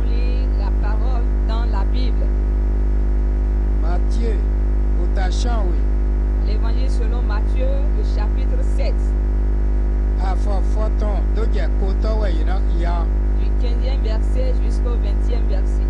lire la parole dans la Bible. Matthieu, L'évangile selon Matthieu, le chapitre 7, du 15e verset jusqu'au 20e verset.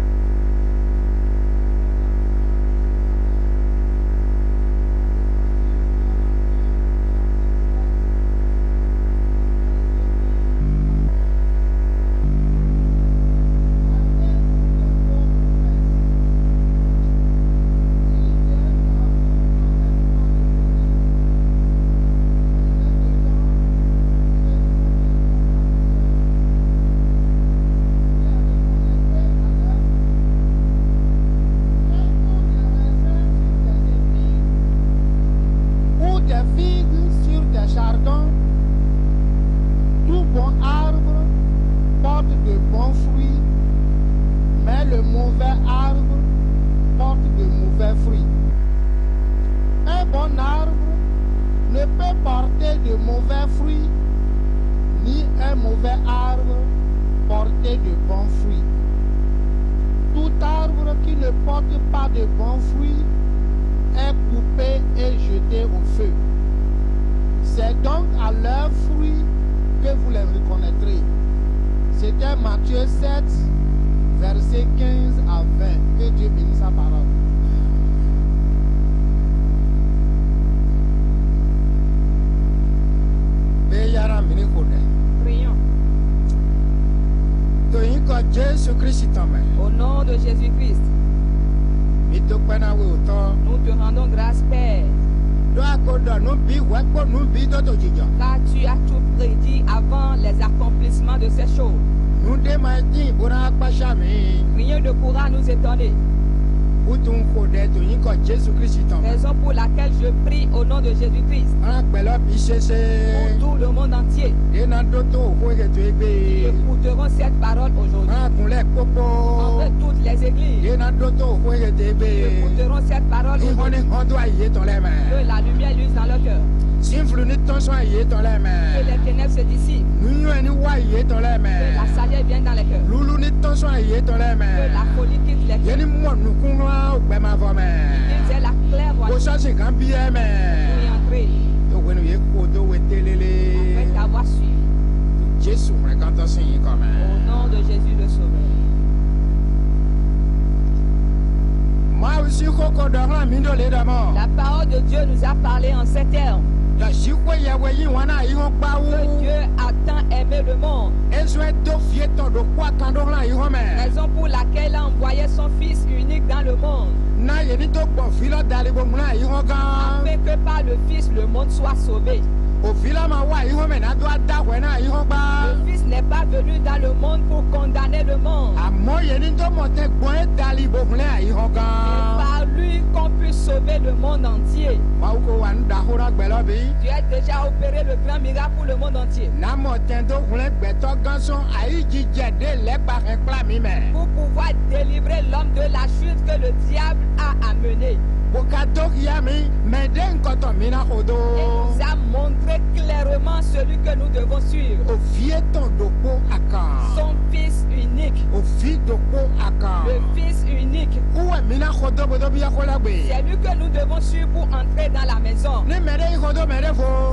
C'était Matthieu 7, versets 15 à 20. Que Dieu bénisse sa parole. Prions. Au nom de Jésus-Christ, nous te rendons grâce, Père, car tu as tout prédit avant les accomplissements de ces choses. Rien ne pourra nous étonner. Raison pour laquelle je prie au nom de Jésus-Christ pour tout le monde entier. Écouterons cette parole aujourd'hui. Envers toutes les églises. Écouterons cette parole aujourd'hui. Que la lumière luise dans leur cœur. Que les ténèbres se dissipent. Que la sagesse vienne dans les cœurs. Que la folie quitte les cœurs. Qu'ils aient la clairvoyance pour y entrer. Après t'avoir suivi. Au nom de Jésus le Sauveur. La parole de Dieu nous a parlé en ces termes. Que Dieu a tant aimé le monde. Raison pour laquelle il a envoyé son Fils unique dans le monde. Afin que par le Fils le monde soit sauvé. Le Fils n'est pas venu dans le monde pour condamner le monde. C'est par lui qu'on puisse sauver le monde entier. Tu as déjà opéré le grand miracle pour le monde entier. Pour pouvoir délivrer l'homme de la chute que le diable a amené. Et nous a montré clairement celui que nous devons suivre. Son Fils unique. Le Fils unique. C'est lui que nous devons suivre pour entrer dans la maison.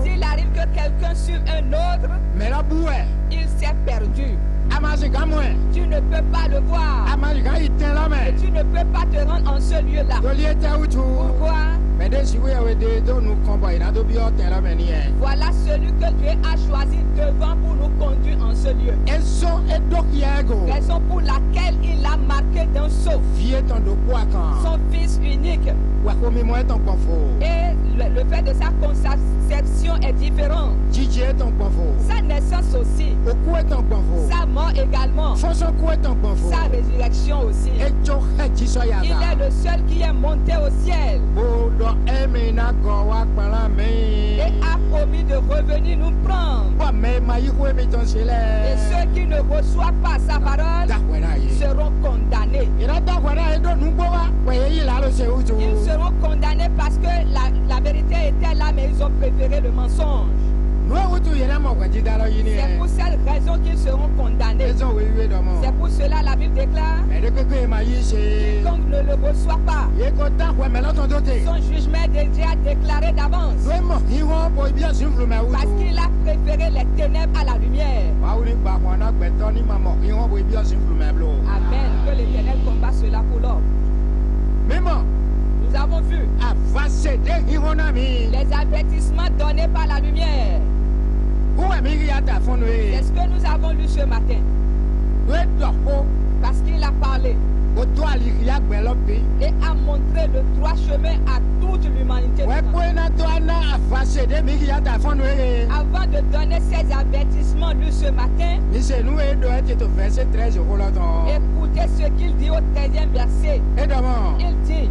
S'il arrive que quelqu'un suive un autre, il s'est perdu. Tu ne peux pas le voir. Et tu ne peux pas te rendre en ce lieu-là. Pourquoi? Voilà celui que Dieu a choisi devant pour nous conduire en ce lieu. Raison pour laquelle il a marqué d'un sceau son Fils unique. Et le fait de sa conception est différent. Sa naissance aussi. Sa mort également. Sa résurrection aussi. Il est le seul qui est monté au ciel. Et a promis de revenir nous prendre. Et ceux qui ne reçoivent pas sa parole seront condamnés. Ils seront condamnés parce que la vérité était là, mais ils ont préféré le mensonge. C'est pour cette raison qu'ils seront quiconque ne le reçoit pas, son jugement est déjà déclaré d'avance. Parce qu'il a préféré les ténèbres à la lumière. Amen. Que l'Éternel combat cela pour l'homme. Nous avons vu les avertissements donnés par la lumière. C'est ce que nous avons lu ce matin. Parce qu'il a parlé et a montré le droit chemin à toute l'humanité. Avant de donner ces avertissements lus ce matin, écoutez ce qu'il dit au 13e verset. Il dit: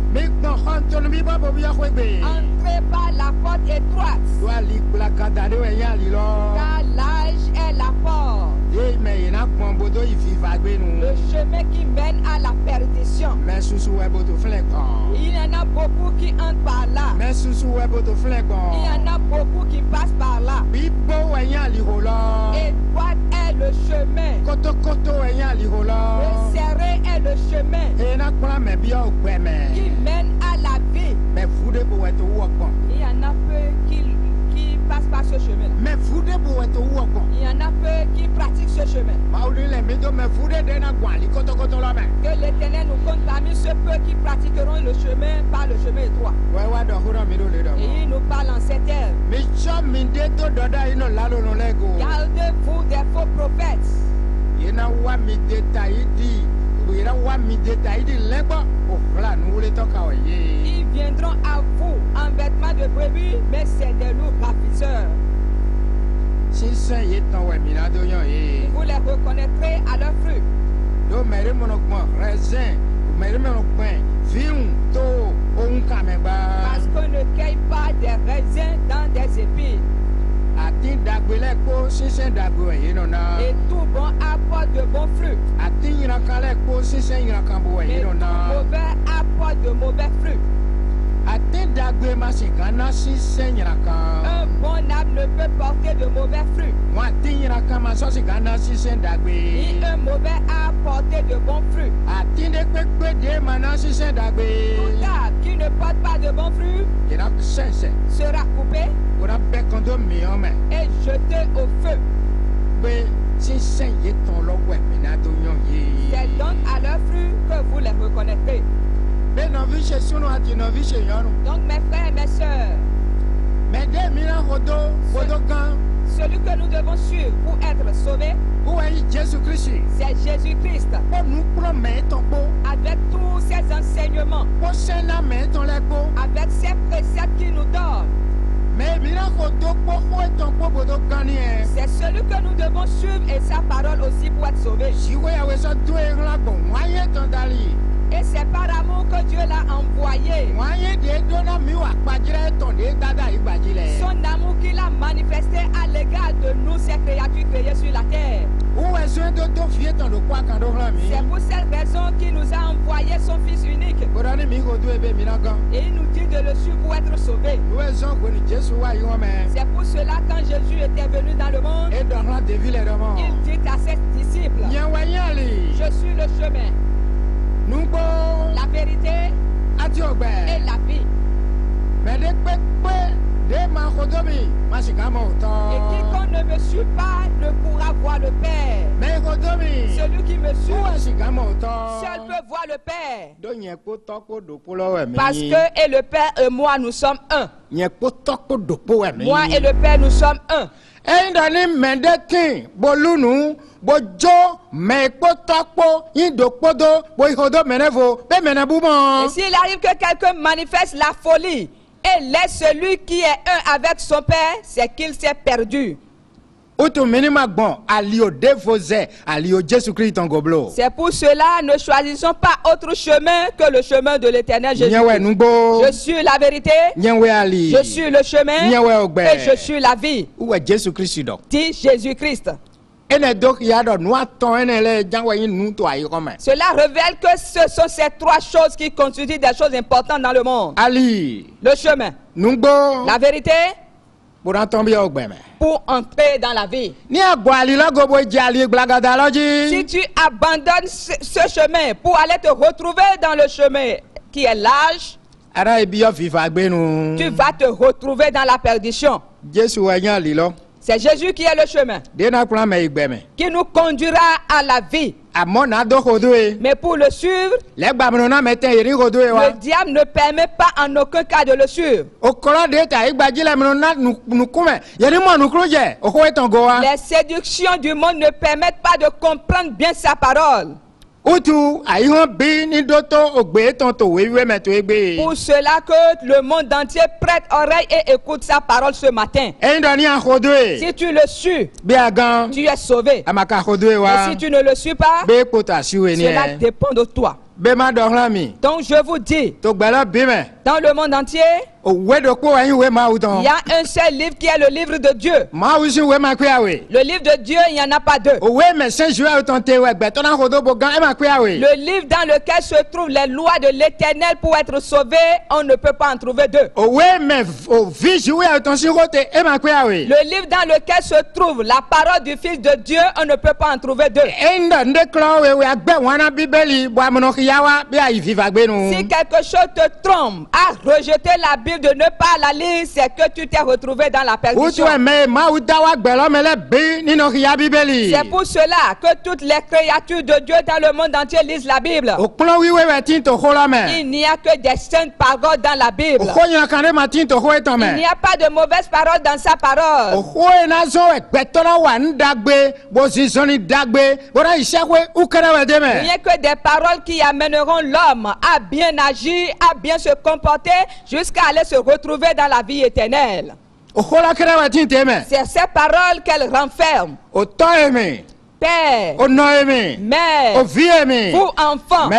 entrez par la porte étroite, car large est la porte, le chemin qui mène à la perdition. Il y en a beaucoup qui entrent par là. Il y en a beaucoup qui passent par là. Et droit est le chemin. Serré est le chemin qui mène à la vie. Il y en a peu qui passent par ce chemin. Il y en a peu qui pratiquent ce chemin. Que l'Éternel nous compte parmi ceux peu qui pratiqueront le chemin par le chemin étroit. Et il nous parle en ces termes: gardez-vous des faux prophètes. Ils viendront à vous en vêtements de brebis, mais c'est des loups ravisseurs. Vous les reconnaîtrez à leurs fruits. Parce qu'on ne cueille pas des raisins dans des épines. Et tout bon apporte de bons fruits. Mais tout mauvais apporte de mauvais fruits. Un bon arbre ne peut porter de mauvais fruits. Ni un mauvais arbre porter de bons fruits. Tout arbre qui ne porte pas de bons fruits sera coupé et jeté au feu. C'est donc à leurs fruits que vous les reconnaîtrez. Donc mes frères et mes sœurs, celui que nous devons suivre pour être sauvés, c'est Jésus-Christ. Avec tous ses enseignements, avec ses préceptes qu'il nous donne. C'est celui que nous devons suivre et sa parole aussi pour être sauvés. Et c'est par amour que Dieu l'a envoyé. Son amour qu'il a manifesté à l'égard de nous, ces créatures créées sur la terre. C'est pour cette raison qu'il nous a envoyé son Fils unique. Et il nous dit de le suivre pour être sauvé. C'est pour cela quand Jésus était venu dans le monde, il dit à ses disciples: je suis le chemin, la vérité et la vie. Et quiconque ne me suit pas ne pourra voir le Père. Celui qui me suit seul peut voir le Père. Parce que et le Père et moi nous sommes un. Moi et le Père nous sommes un. Et s'il arrive que quelqu'un manifeste la folie et laisse celui qui est un avec son Père, c'est qu'il s'est perdu. C'est pour cela, ne choisissons pas autre chemin que le chemin de l'Éternel Jésus. Je suis la vérité, je suis le chemin et je suis la vie. Dit Jésus-Christ. Cela révèle que ce sont ces trois choses qui constituent des choses importantes dans le monde. Le chemin, la vérité pour entrer dans la vie. Si tu abandonnes ce chemin pour aller te retrouver dans le chemin qui est large, tu vas te retrouver dans la perdition. C'est Jésus qui est le chemin, qui nous conduira à la vie. Mais pour le suivre, le diable ne permet pas en aucun cas de le suivre. Les séductions du monde ne permettent pas de comprendre bien sa parole. Pour cela que le monde entier prête oreille et écoute sa parole ce matin. Si tu le suis, tu es sauvé. Et si tu ne le suis pas, cela dépend de toi. Donc je vous dis, dans le monde entier, il y a un seul livre qui est le livre de Dieu. Le livre de Dieu, il n'y en a pas deux. Le livre dans lequel se trouvent les lois de l'Éternel pour être sauvé, on ne peut pas en trouver deux. Le livre dans lequel se trouve la parole du Fils de Dieu, on ne peut pas en trouver deux. Si quelque chose te trompe à rejeter la Bible, de ne pas la lire, c'est que tu t'es retrouvé dans la perdition. C'est pour cela que toutes les créatures de Dieu dans le monde entier lisent la Bible. Il n'y a que des saintes paroles dans la Bible. Il n'y a pas de mauvaises paroles dans sa parole. Rien que des paroles qui amèneront l'homme à bien agir, à bien se comporter, jusqu'à aller se retrouver dans la vie éternelle. C'est ces paroles qu'elle renferme. Père, mère, vous enfants, tous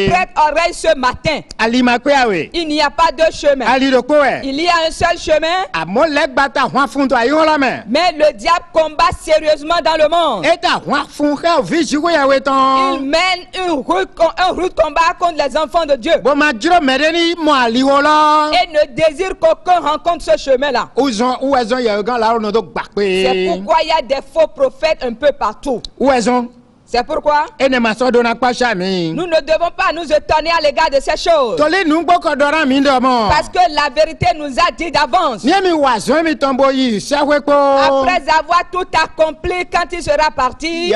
prêtent oreille ce matin. Il n'y a pas deux chemins. Il y a un seul chemin. Mais le diable combat sérieusement dans le monde. Il mène un rude combat contre les enfants de Dieu. Et ne désire qu'aucun rencontre ce chemin-là. C'est pourquoi il y a des faux prophètes un peu partout. C'est pourquoi nous ne devons pas nous étonner à l'égard de ces choses. Parce que la vérité nous a dit d'avance. Après avoir tout accompli, quand il sera parti, les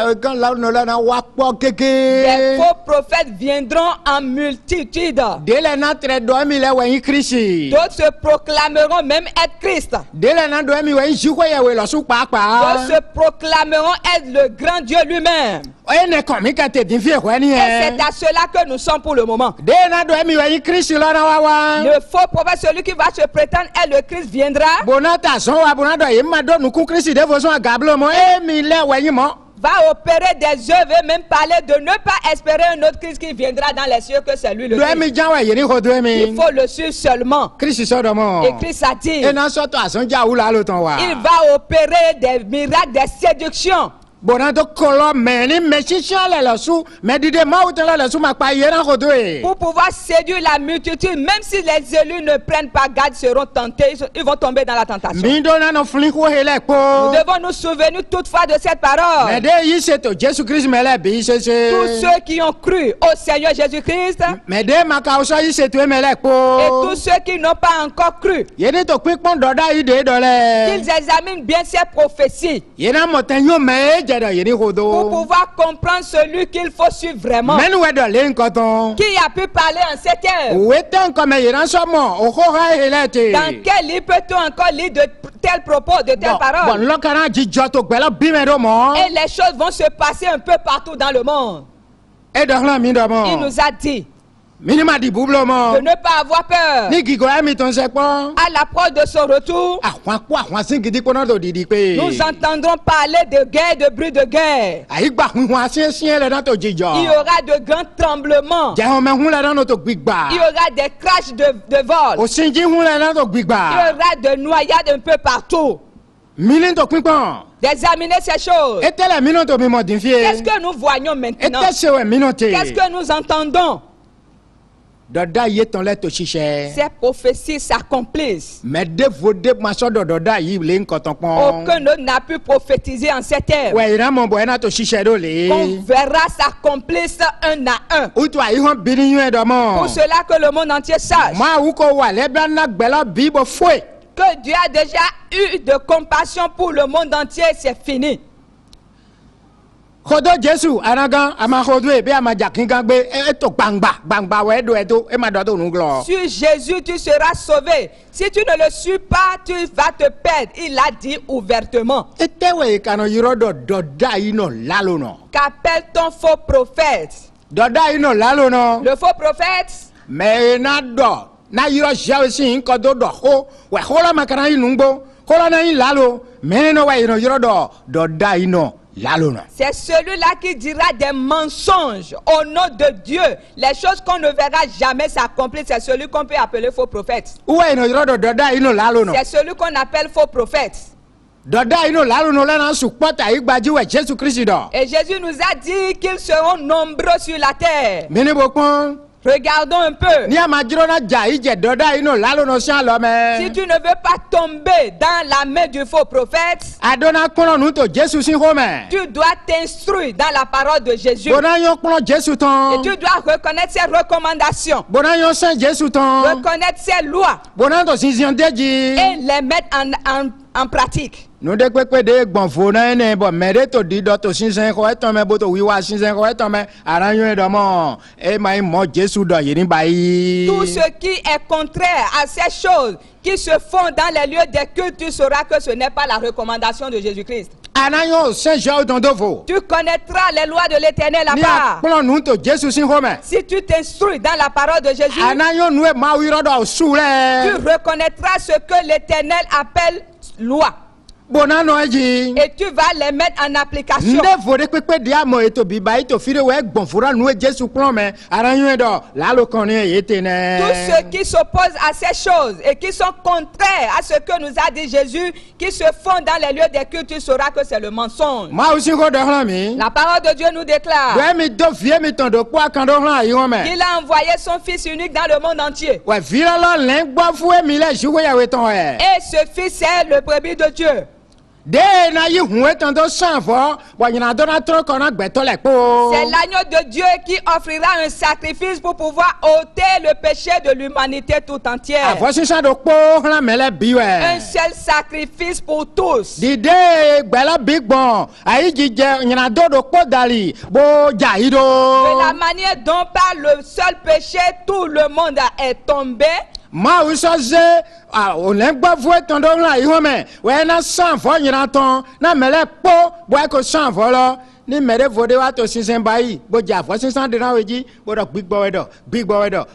faux prophètes viendront en multitude. D'autres se proclameront même être Christ. D'autres se proclameront être le grand Dieu lui-même. Et c'est à cela que nous sommes pour le moment. Le faux prophète, celui qui va se prétendre être le Christ, viendra. Va opérer des œuvres et même parler de ne pas espérer un autre Christ qui viendra dans les cieux que c'est lui le Christ. Il faut le suivre seulement. Et Christ a dit, il va opérer des miracles, des séductions. Pour pouvoir séduire la multitude, même si les élus ne prennent pas garde, seront tentés, ils vont tomber dans la tentation. Nous devons nous souvenir toutefois de cette parole. Tous ceux qui ont cru au Seigneur Jésus-Christ et tous ceux qui n'ont pas encore cru, qu'ils examinent bien ces prophéties pour pouvoir comprendre celui qu'il faut suivre vraiment. Qui a pu parler en cette heure? Dans quel livre peut-on encore lire de tels propos, de telles paroles? Et les choses vont se passer un peu partout dans le monde. Il nous a dit de ne pas avoir peur. À l'approche de son retour, nous entendrons parler de guerre, de bruit de guerre. Il y aura de grands tremblements. Il y aura des crashs de vol. Il y aura de noyades un peu partout. D'examiner ces choses. Qu'est-ce que nous voyons maintenant? Qu'est-ce que nous entendons? Doda ye ton le to chiche. Ces prophéties s'accomplissent. Mais de vode maso do doda yi le nkotonpon. Aucun autre n'a pu prophétiser en ces termes. Ouais, ira mon boy na to chiche do le. On verra s'accomplir un à un. Ou toi yi hon bini yun do mo. Pour cela que le monde entier sache. Ma ou ko wa le bla na gbela bibo foué. Que Dieu a déjà eu de compassion pour le monde entier, c'est fini. Khodo Jésus anagan ama khodwe be ama jakinga be eto bangba we do eto e ma do to nunglo. Sur Jésus tu seras sauvé. Si tu ne le suis pas, tu vas te perdre. Il l'a dit ouvertement. Etewe kano yirodo doda ino lalo no. Qu'appelle-t-on faux prophète? Doda ino lalo no. Le faux prophète? Mais na do na yiro jawe sin ko do ho we hola makana inungbo hola na in lalo mais no we ino yirodo doda ino. C'est celui-là qui dira des mensonges au nom de Dieu. Les choses qu'on ne verra jamais s'accomplir, c'est celui qu'on peut appeler faux prophète. C'est celui qu'on appelle faux prophète. Et Jésus nous a dit qu'ils seront nombreux sur la terre. Regardons un peu. Si tu ne veux pas tomber dans la main du faux prophète, tu dois t'instruire dans la parole de Jésus. Et tu dois reconnaître ses recommandations, reconnaître ses lois et les mettre en pratique. Nous de quoi de bonfona ne bon mais to di do to sinsen ko eton me boto wiwa sinsen ko eton me aranyo e do mo e mai mo Jésus do yin bayi. Tout ce qui est contraire à ces choses qui se font dans les lieux des cultes, tu sauras que ce n'est pas la recommandation de Jésus-Christ. Tu connaîtras les lois de l'Éternel là-bas. Si tu t'instruis dans la parole de Jésus, tu reconnaîtras ce que l'Éternel appelle loi. Et tu vas les mettre en application. Tous ceux qui s'opposent à ces choses et qui sont contraires à ce que nous a dit Jésus, qui se font dans les lieux des cultes, tu sauras que c'est le mensonge. La parole de Dieu nous déclare qu'il a envoyé son Fils unique dans le monde entier. Et ce Fils est le brebis de Dieu. C'est l'agneau de Dieu qui offrira un sacrifice pour pouvoir ôter le péché de l'humanité tout entière. Un seul sacrifice pour tous. De la manière dont par le seul péché tout le monde est tombé. Ma usoze olengba vo tondo la ihome we na sanfo nyiraton na mele po bo ko sanfo lo ni mere vode wa to sinsen bayi bo ja fo sinsan de na weji bo do gbigbo wedo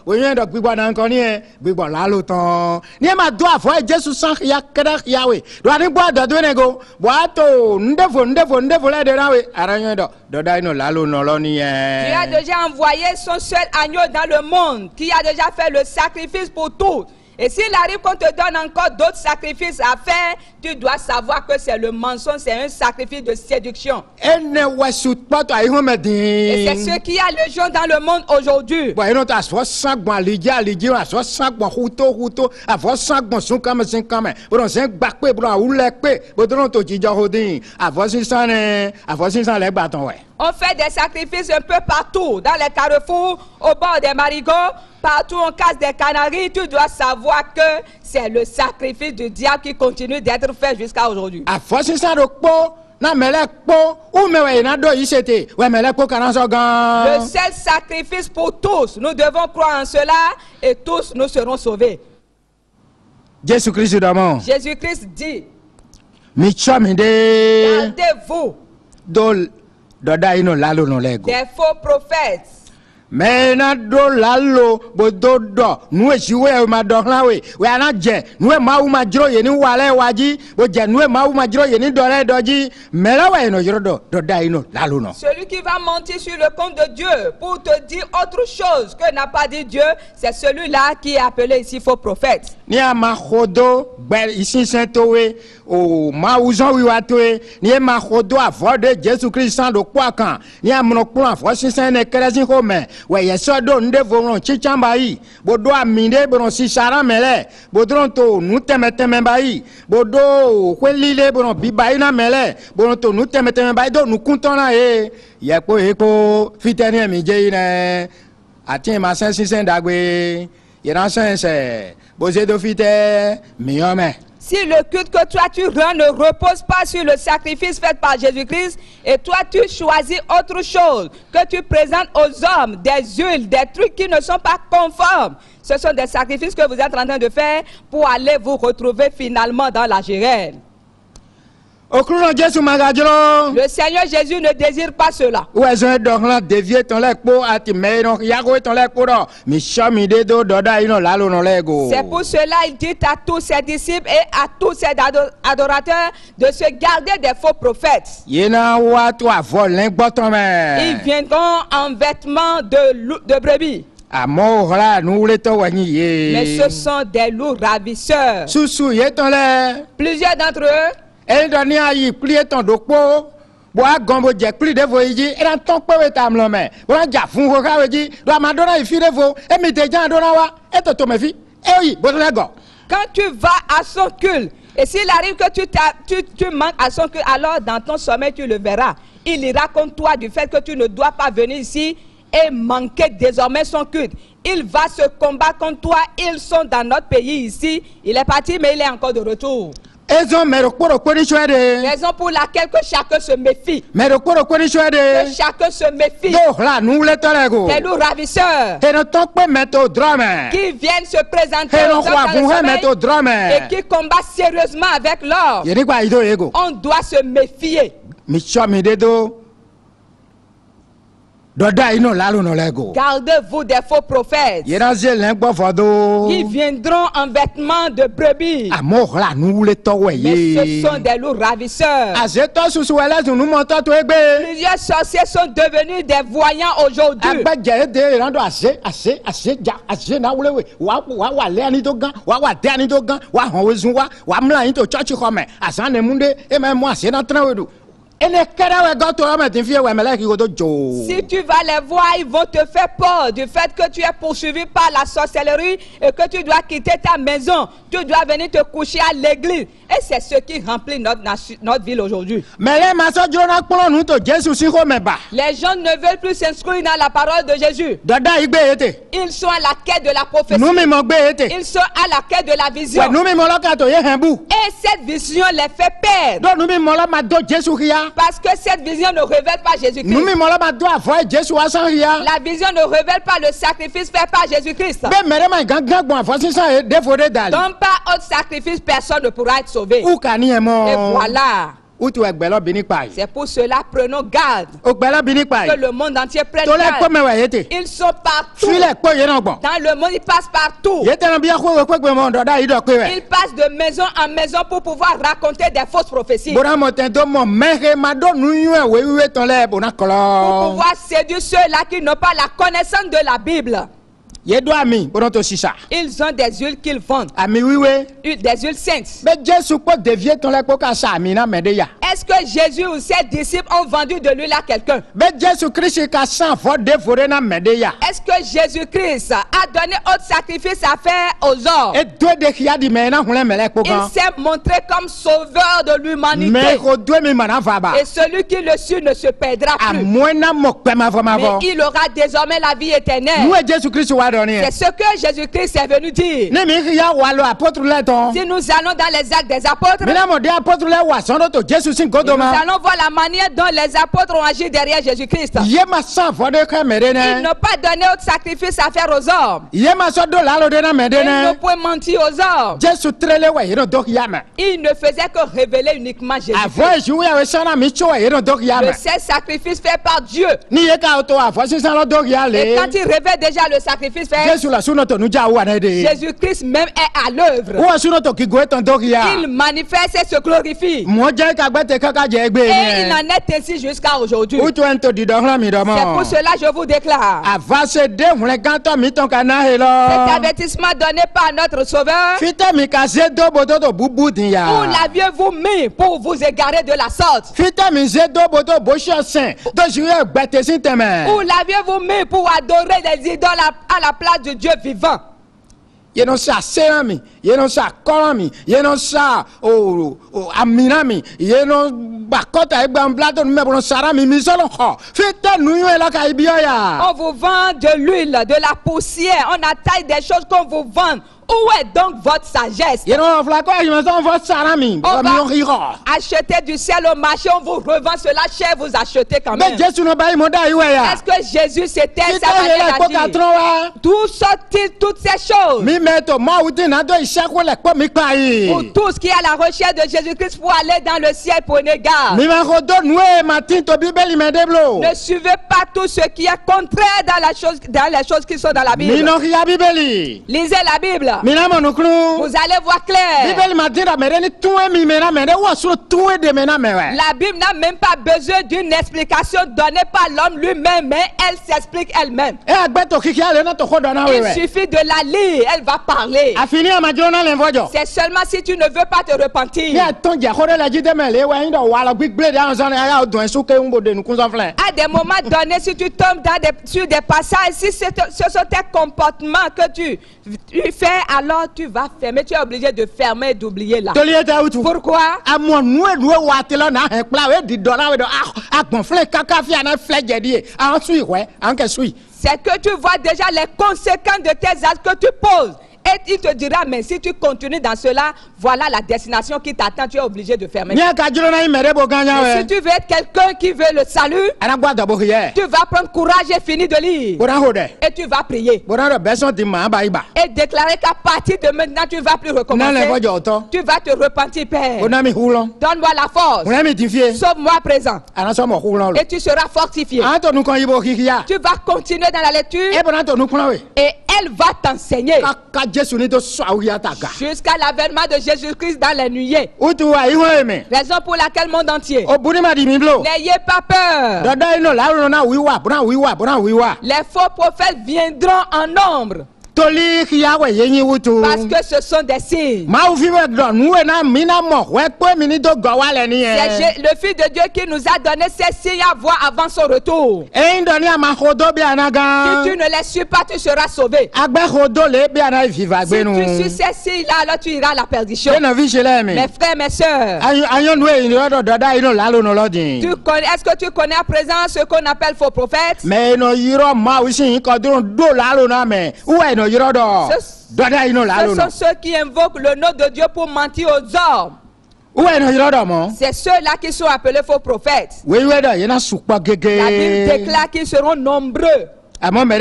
we yen do gbigbo na nkan ni e gbigbo la lo ton ni ma do afo Jesu san ya keda yawe do ani bo do do nego bo ato ndefo le de na we aranyo do dai no la lo no lo ni e. Dieu a déjà envoyé son seul agneau dans le monde qui a déjà fait le sacrifice pour tous. Et s'il arrive qu'on te donne encore d'autres sacrifices à faire, tu dois savoir que c'est le mensonge, c'est un sacrifice de séduction. Et c'est ce qui a le jour dans le monde aujourd'hui. On fait des sacrifices un peu partout, dans les carrefours, au bord des marigots, partout on casse des canaries. Tu dois savoir que c'est le sacrifice du diable qui continue d'être fait jusqu'à aujourd'hui. Le seul sacrifice pour tous, nous devons croire en cela et tous nous serons sauvés. Jésus-Christ dit, gardez-vous des faux prophètes. Mais na do lalo bodo do nuwe siwe ma do lawe we anaje nuwe ma u ma jiro ye ni wale waji bo je nuwe ma u ma jiro ye ni dore doji melawe no jiro do dai no lalo no. Celui qui va mentir sur le compte de Dieu pour te dire autre chose que n'a pas dit Dieu, c'est celui-là qui est appelé ici faux prophète. Ni ama khodo bel ici saintowe o ma uzon wi watowe ni ma khodo avode Jésus Christ sans do kwa kan ni amno plan fo sinsen ne kerezin home ouais yeso do nde voron chichamba yi bodo aminde boron sisara mele bodron to nu temeteme bayi bodo kwelile boron bibayi na mele boron to nu temeteme bayi do nu kuntona e yepo eko fiteni mi je ne ati ma sensin dagbe yeran sense boze do fite mi ome. Si le culte que toi tu rends ne repose pas sur le sacrifice fait par Jésus-Christ et toi tu choisis autre chose, que tu présentes aux hommes des huiles, des trucs qui ne sont pas conformes, ce sont des sacrifices que vous êtes en train de faire pour aller vous retrouver finalement dans la Gérène. Le Seigneur Jésus ne désire pas cela. C'est pour cela qu'il dit à tous ses disciples et à tous ses adorateurs de se garder des faux prophètes. Ils viendront en vêtements de brebis. Mais ce sont des loups ravisseurs. Plusieurs d'entre eux quand tu vas à son culte, et s'il arrive que tu manques à son culte, alors dans ton sommeil tu le verras. Il ira contre toi du fait que tu ne dois pas venir ici et manquer désormais son culte. Il va se combattre contre toi. Ils sont dans notre pays ici. Il est parti mais il est encore de retour. Raison pour laquelle que chacun se méfie. Que chacun se méfie. Des loups ravisseurs qui viennent se présenter aux hommes et qui combattent sérieusement avec l'or. On doit se méfier. Gardez-vous des faux prophètes. Ils viendront en vêtements de brebis. Mais ce sont des loups ravisseurs. Plusieurs sorciers sont devenus des voyants aujourd'hui. Si tu vas les voir, ils vont te faire peur du fait que tu es poursuivi par la sorcellerie et que tu dois quitter ta maison. Tu dois venir te coucher à l'église. Et c'est ce qui remplit notre ville aujourd'hui. Les gens ne veulent plus s'inscrire dans la parole de Jésus. Ils sont à la quête de la prophétie. Ils sont à la quête de la vision. Et cette vision les fait perdre. Parce que cette vision ne révèle pas Jésus-Christ. La vision ne révèle pas le sacrifice fait par Jésus-Christ. Donc par autre sacrifice, personne ne pourra être sauvé. Et voilà. C'est pour cela, prenons garde que le monde entier prenne garde. Ils sont partout. Dans le monde, ils passent partout. Ils passent de maison en maison pour pouvoir raconter des fausses prophéties. Pour pouvoir séduire ceux-là qui n'ont pas la connaissance de la Bible. Ils ont des huiles qu'ils vendent. Des huiles saintes. Est-ce que Jésus ou ses disciples ont vendu de l'huile à quelqu'un? Est-ce que Jésus-Christ a donné autre sacrifice à faire aux hommes? Il s'est montré comme sauveur de l'humanité. Et celui qui le suit ne se perdra plus. Mais il aura désormais la vie éternelle. C'est ce que Jésus-Christ est venu dire. Si nous allons dans les actes des apôtres, nous allons voir la manière dont les apôtres ont agi derrière Jésus-Christ. Ils n'ont pas donné autre sacrifice à faire aux hommes. Ils ne pouvaient mentir aux hommes. Ils ne faisaient que révéler uniquement Jésus-Christ. Le seul sacrifice fait par Dieu. Et quand il révèle déjà le sacrifice fait, Jésus-Christ même est à l'œuvre. Il manifeste et se glorifie. il en est ainsi jusqu'à aujourd'hui. C'est pour cela que je vous déclare. Cet avertissement donné par notre Sauveur. Où l'aviez-vous mis pour vous égarer de la sorte? Où l'aviez-vous mis pour adorer des idoles à la place du Dieu vivant? Yenosa serami, yenosa kolami, yenosa aminami, yenos bakota egbamblato numebron sarami misolo ho. Fete nuyo la kaibioya. On vous vend de l'huile, de la poussière, on attaque des choses qu'on vous vend. Où est donc votre sagesse? On va acheter du ciel au marché, on vous revend cela cher, vous achetez quand même. Est-ce que Jésus c'était sa manière d'agir? D'où sortent toutes ces choses? Pour tous qui à la recherche de Jésus-Christ pour aller dans le ciel, prenez garde. Ne suivez pas tout ce qui est contraire dans les choses qui sont dans la Bible. Lisez la Bible. Vous allez voir clair. La Bible n'a même pas besoin d'une explication donnée par l'homme lui-même, mais elle s'explique elle-même. Il suffit de la lire, elle va parler. C'est seulement si tu ne veux pas te repentir. À des moments donnés, si tu tombes sur des passages, si ce sont tes comportements que tu fais, alors tu vas fermer. Tu es obligé de fermer et d'oublier là. Pourquoi? C'est que tu vois déjà les conséquences de tes actes que tu poses. Et il te dira, mais si tu continues dans cela, voilà la destination qui t'attend, tu es obligé de fermer. Mais si tu veux être quelqu'un qui veut le salut, tu vas prendre courage et finir de lire. Et tu vas prier. Et déclarer qu'à partir de maintenant, tu ne vas plus recommencer. Tu vas te repentir, Père. Donne-moi la force. Sauve-moi à présent. Et tu seras fortifié. Tu vas continuer dans la lecture. Et elle va t'enseigner. Jusqu'à l'avènement de Jésus-Christ dans les nuées. Raison pour laquelle le monde entier. N'ayez pas peur. Les faux prophètes viendront en nombre. Parce que ce sont des signes. C'est le Fils de Dieu qui nous a donné ces signes à voir avant son retour. Si tu ne les suis pas, tu seras sauvé. Si tu suis ces signes-là, alors tu iras à la perdition. Mes frères, mes sœurs, est-ce que tu connais à présent ce qu'on appelle faux prophètes? Ce sont ceux qui invoquent le nom de Dieu pour mentir aux hommes. C'est ceux-là qui sont appelés faux prophètes. La Bible déclare qu'ils seront nombreux. Mais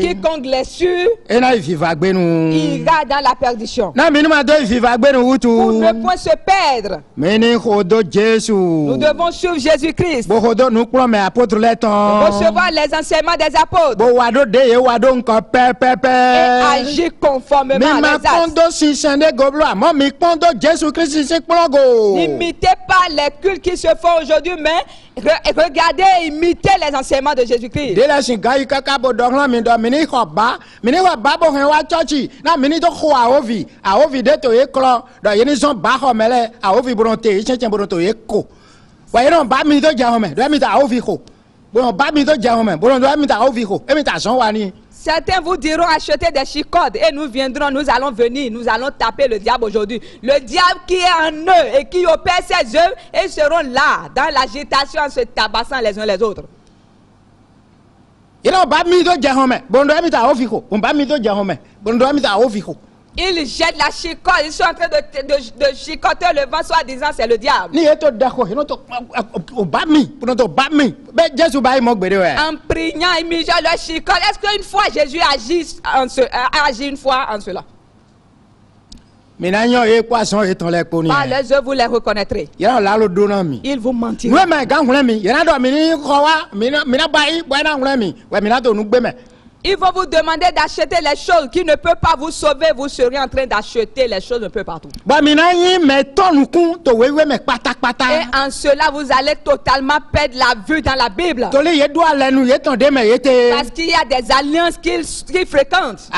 quiconque les suit ira dans la perdition. Pour ne point se perdre, nous devons suivre Jésus-Christ, recevoir les enseignements des apôtres et agir conformément à leurs actes. N'imitez pas les cultes qui se font aujourd'hui, mais regardez et imitez les enseignements de Jésus-Christ. Quand tu Certains vous diront acheter des chicottes et nous viendrons, nous allons venir, nous allons taper le diable aujourd'hui. Le diable qui est en eux et qui opère ses œuvres, et ils seront là, dans l'agitation, en se tabassant les uns les autres. Ils jettent la chicotte, ils sont en train de chicoter le vent, soit disant c'est le diable. En priant, ils misent leur chicotte. Est-ce qu'une fois Jésus agit une fois en cela? Par les œuvres, vous les reconnaîtrez. Ils vous mentiront. Ils vont vous demander d'acheter les choses qui ne peuvent pas vous sauver. Vous serez en train d'acheter les choses un peu partout. Et en cela, vous allez totalement perdre la vue dans la Bible. Parce qu'il y a des alliances qu'ils fréquentent.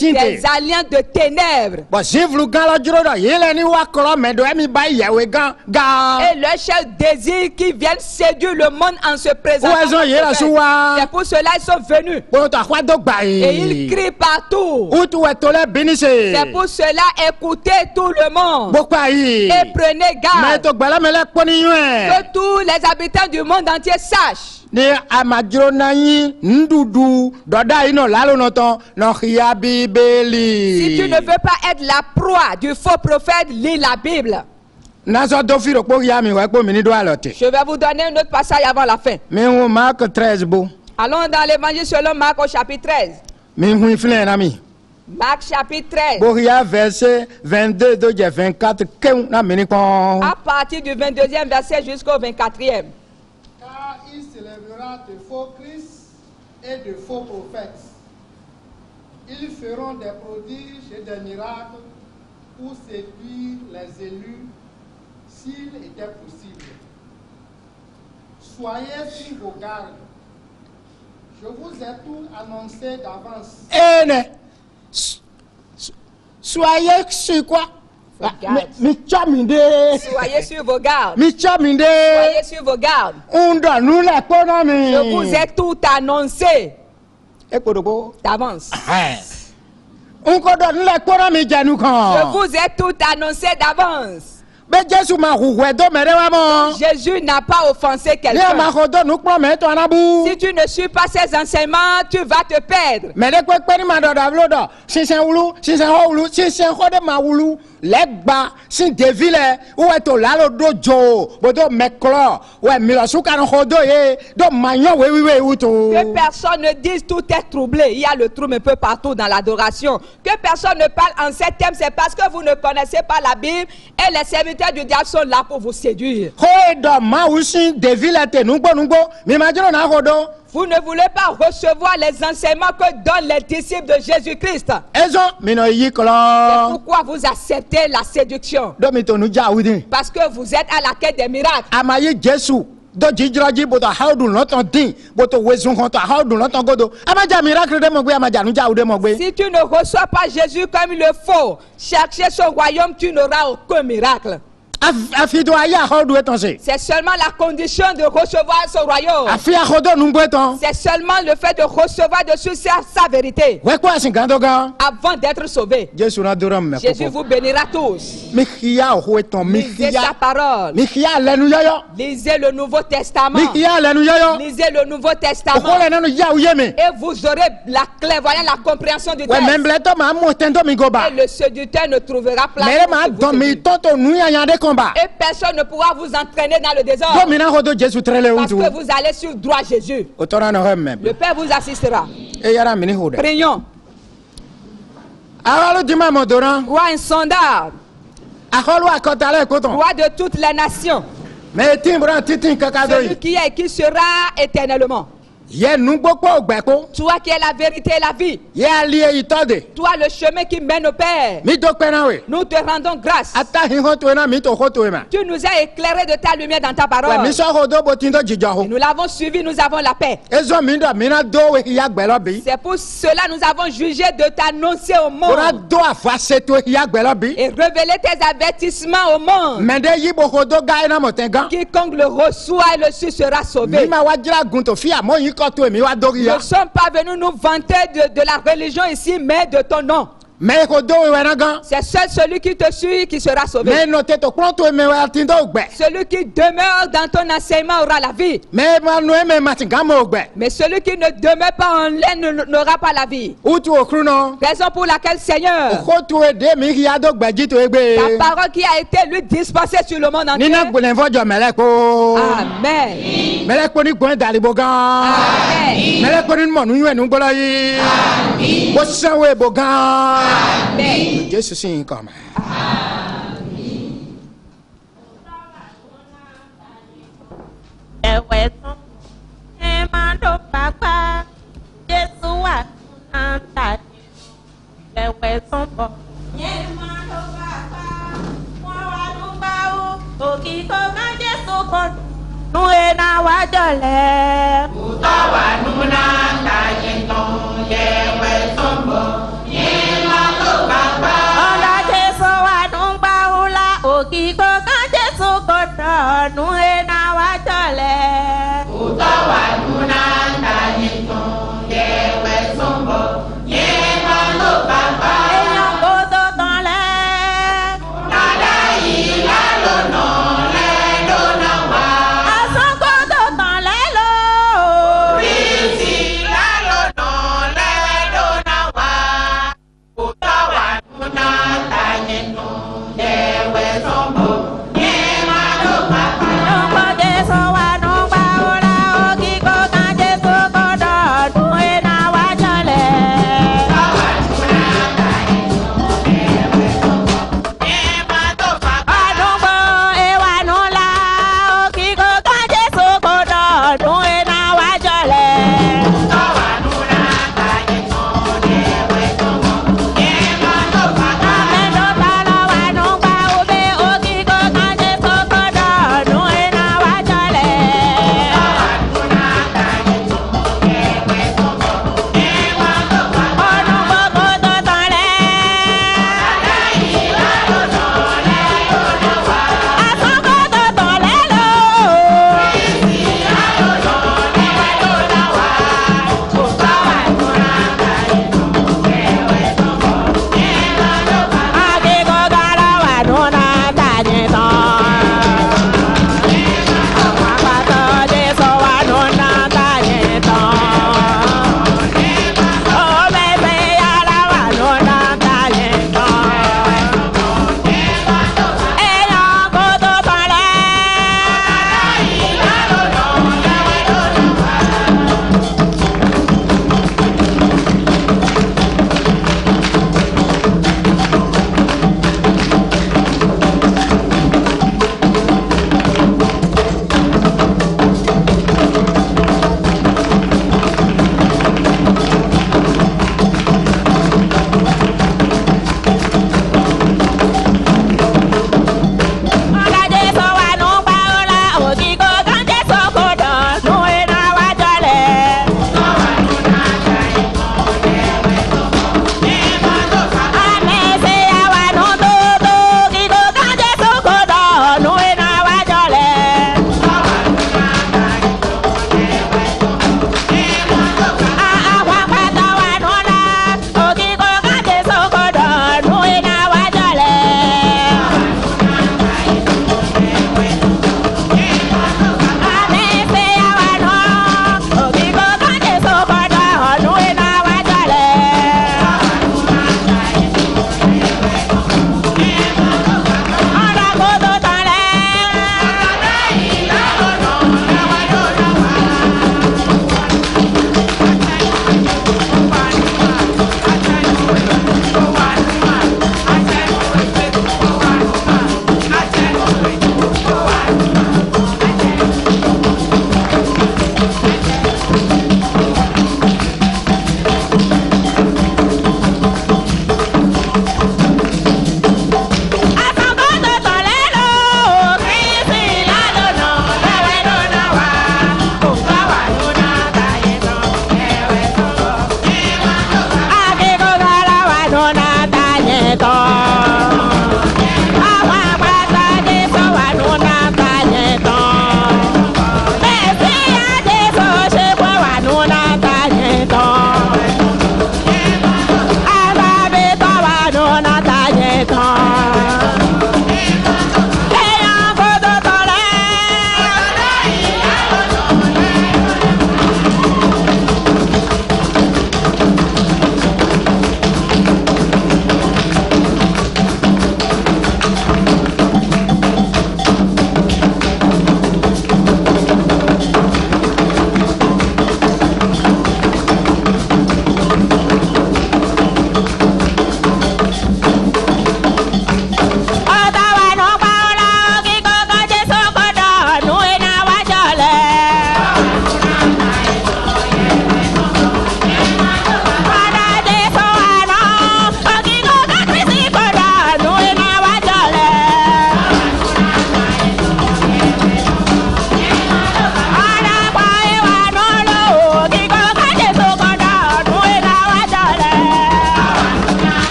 Des alliances de ténèbres. Et leur cher désir qui viennent séduire le monde en se présentant. C'est pour cela qu'ils sont venus. Et ils crient partout. C'est pour cela, écoutez tout le monde. Et prenez garde. Que tous les habitants du monde entier sachent. Si tu ne veux pas être la proie du faux prophète, lis la Bible. Je vais vous donner un autre passage avant la fin. Allons dans l'évangile selon Marc au chapitre 13. Marc chapitre 13. À partir du 22e verset jusqu'au 24e. Car il s'élèvera de faux Christ et de faux prophètes. Ils feront des prodiges et des miracles pour séduire les élus s'il était possible. Soyez sur vos gardes. Je vous ai tout annoncé d'avance. Soyez sur quoi? Soyez sur vos gardes. Soyez sur vos gardes. Je vous ai tout annoncé d'avance. Je vous ai tout annoncé d'avance. Jésus n'a pas offensé quelqu'un. Si tu ne suis pas ses enseignements, tu vas te perdre. Legba sin devile uweto lalo dojo bodo meklo we milosu kan hodo ye do manyo we uto. Que personne ne dise tout est troublé. Il y a le trouble un peu partout dans l'adoration. Que personne ne parle en ces thèmes, c'est parce que vous ne connaissez pas la Bible et les serviteurs du diable sont là pour vous séduire. Hodo ma usin devile te nungbo mi majoro na hodo. Vous ne voulez pas recevoir les enseignements que donnent les disciples de Jésus-Christ. C'est pourquoi vous acceptez la séduction. Parce que vous êtes à la quête des miracles. Si tu ne reçois pas Jésus comme il le faut, chercher son royaume, tu n'auras aucun miracle. C'est seulement la condition de recevoir son royaume. C'est seulement le fait de recevoir dessus sa vérité. Avant d'être sauvé. Jésus vous bénira tous. Lisez sa parole. Lisez le Nouveau Testament. Lisez le Nouveau Testament. Et vous aurez la clairvoyance, la compréhension du texte. Et le séducteur ne trouvera place. Et personne ne pourra vous entraîner dans le désordre. Parce que vous allez sur droit Jésus. Le Père vous assistera. Prions. Roi insondable. Roi de toutes les nations. Celui qui est et qui sera éternellement. Toi qui es la vérité et la vie. Toi le chemin qui mène au Père. Nous te rendons grâce. Tu nous as éclairé de ta lumière dans ta parole. Et nous l'avons suivi, nous avons la paix. C'est pour cela que nous avons jugé de t'annoncer au monde. Et révéler tes avertissements au monde. Quiconque le reçoit et le suit sera sauvé. Nous ne sommes pas venus nous vanter de la religion ici, mais de ton nom. C'est seul celui qui te suit qui sera sauvé. Celui qui demeure dans ton enseignement aura la vie. Mais celui qui ne demeure pas en l'aine n'aura pas la vie. Raison pour laquelle, Seigneur, ta parole qui a été lui dispensée sur le monde entier. Amen. Jésus signe comme. Amen. na wajole. Utawa nuna ta yinton yewe sombo yema lo baba. Ola Jesu wa numba ula okiko kan Jesu koto nu na wajole. Utawa nuna ta yinton yewe sombo yema lo baba. Eyan kodo tan le. Nada ila lo no le lo na wa. Asan kodo tan le lo. Risi la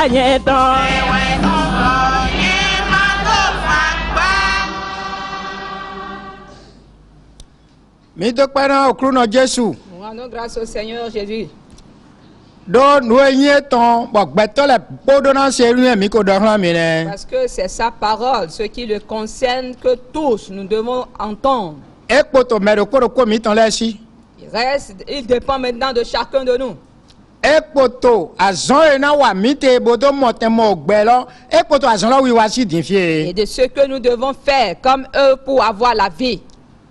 gagné ton. Mi to pena okru no Jésus. Nous rendons grâce au Seigneur Jésus. Do nous y ton bo gbeto le podona seru mi ko dohlan mi ne. Parce que c'est sa parole, ce qui le concerne, que tous nous devons entendre. E poto me ko mi ton le si. Il dépend maintenant de chacun de nous. E poto azon e na wa mi te bodo moten mo gbe lo. E poto azon lo wi wa si din fie. Et de ce que nous devons faire comme eux pour avoir la vie.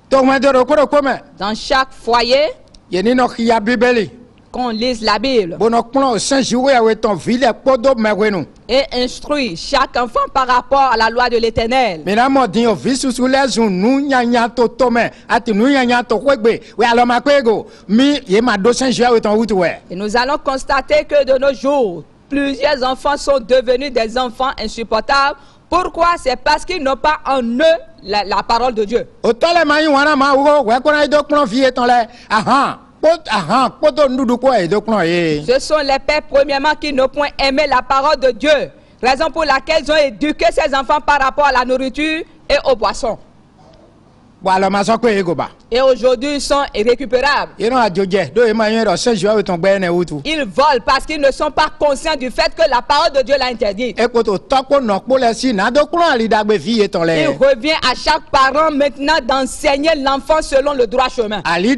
To me do ko me. Dans chaque foyer, Yeni no ya Bibeli. qu'on lise la Bible. Bono plan Saint jouer avec ton ville podo me wenu. Et instruit chaque enfant par rapport à la loi de l'Éternel. Mais là mo din o visu sous les nous nya to tome ati nous nya to kwegbe we alo makwego mi ye ma do Saint jouer avec ton route ouais. Et nous allons constater que de nos jours, plusieurs enfants sont devenus des enfants insupportables. Pourquoi? C'est parce qu'ils n'ont pas en eux la parole de Dieu. Autant les mains wana ma wo we ko na do plan vie ton le Ce sont les pères premièrement qui n'ont point aimé la parole de Dieu. Raison pour laquelle ils ont éduqué ces enfants par rapport à la nourriture et aux boissons. Et aujourd'hui, ils sont irrécupérables. Ils volent parce qu'ils ne sont pas conscients du fait que la parole de Dieu l'a interdit. Il revient à chaque parent maintenant d'enseigner l'enfant selon le droit chemin. Et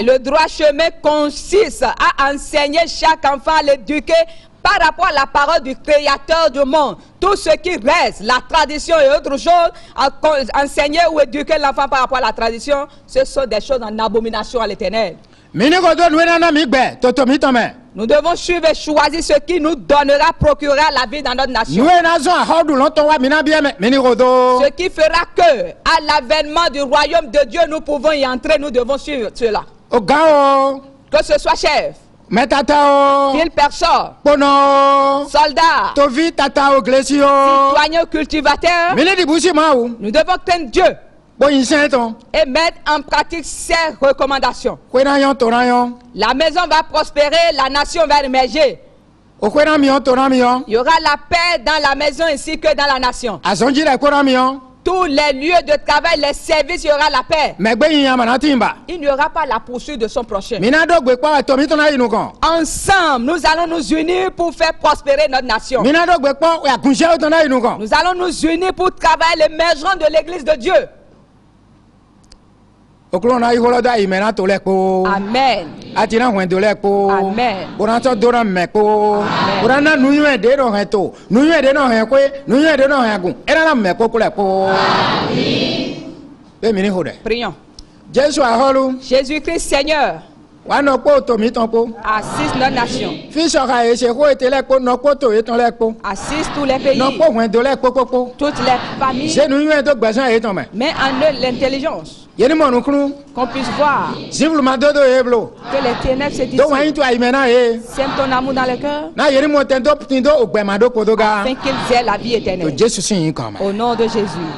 le droit chemin consiste à enseigner chaque enfant, à l'éduquer par rapport à la parole du Créateur du monde. Tout ce qui reste, la tradition et autre chose, enseigner ou éduquer l'enfant par rapport à la tradition, ce sont des choses en abomination à l'Éternel. Nous devons suivre et choisir ce qui nous donnera, procurera la vie dans notre nation. Ce qui fera que, à l'avènement du royaume de Dieu, nous pouvons y entrer, nous devons suivre cela. Que ce soit chef, qu'il personne, soldat, citoyen, cultivateur, nous devons craindre Dieu et mettre en pratique ses recommandations. La maison va prospérer, la nation va émerger. Il y aura la paix dans la maison ainsi que dans la nation. Tous les lieux de travail, les services, il y aura la paix. Il n'y aura pas la poursuite de son prochain. Ensemble, nous allons nous unir pour faire prospérer notre nation. Nous allons nous unir pour travailler l'émergence de l'église de Dieu. Amen. Amen. Prions. Jésus-Christ Seigneur assiste notre nation. Assiste tous les pays. Toutes les familles. Mais en eux l'intelligence. Qu'on puisse voir que les ténèbres se dissipent. Sème ton amour dans le cœur afin qu'ils aient la vie éternelle. Au nom de Jésus.